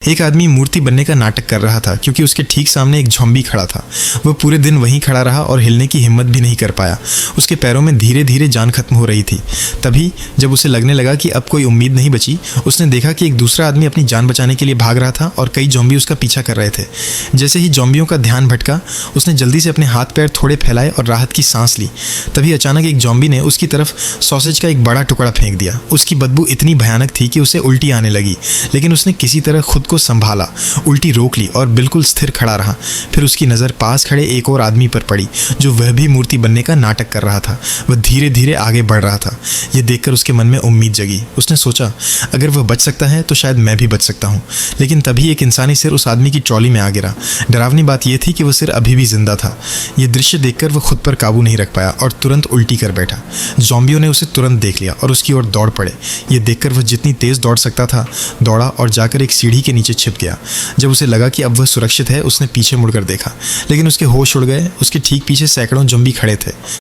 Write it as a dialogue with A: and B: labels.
A: एक आदमी मूर्ति बनने का नाटक कर रहा था क्योंकि उसके ठीक सामने एक ज़ॉम्बी खड़ा था। वह पूरे दिन वहीं खड़ा रहा और हिलने की हिम्मत भी नहीं कर पाया। उसके पैरों में धीरे धीरे जान खत्म हो रही थी। तभी जब उसे लगने लगा कि अब कोई उम्मीद नहीं बची, उसने देखा कि एक दूसरा आदमी अपनी जान बचाने के लिए भाग रहा था और कई ज़ॉम्बी उसका पीछा कर रहे थे। जैसे ही ज़ॉम्बियों का ध्यान भटका, उसने जल्दी से अपने हाथ पैर थोड़े फैलाए और राहत की सांस ली। तभी अचानक एक ज़ॉम्बी ने उसकी तरफ सॉसेज का एक बड़ा टुकड़ा फेंक दिया। उसकी बदबू इतनी भयानक थी कि उसे उल्टी आने लगी, लेकिन उसने किसी तरह खुद को संभाला, उल्टी रोक ली और बिल्कुल स्थिर खड़ा रहा। फिर उसकी नज़र पास खड़े एक और आदमी पर पड़ी जो वह भी मूर्ति बनने का नाटक कर रहा था। वह धीरे धीरे आगे बढ़ रहा था। यह देखकर उसके मन में उम्मीद जगी। उसने सोचा, अगर वह बच सकता है तो शायद मैं भी बच सकता हूँ। लेकिन तभी एक इंसानी सिर उस आदमी की ट्रॉली में आ गिरा। डरावनी बात यह थी कि वह सिर अभी भी जिंदा था। यह दृश्य देखकर वह खुद पर काबू नहीं रख पाया और तुरंत उल्टी कर बैठा। ज़ॉम्बियों ने उसे तुरंत देख लिया और उसकी ओर दौड़ पड़े। यह देखकर वह जितनी तेज़ दौड़ सकता था दौड़ा और जाकर एक सीढ़ी के नीचे छिप गया। जब उसे लगा कि अब वह सुरक्षित है, उसने पीछे मुड़कर देखा, लेकिन उसके होश उड़ गए। उसके ठीक पीछे सैकड़ों ज़ॉम्बी खड़े थे।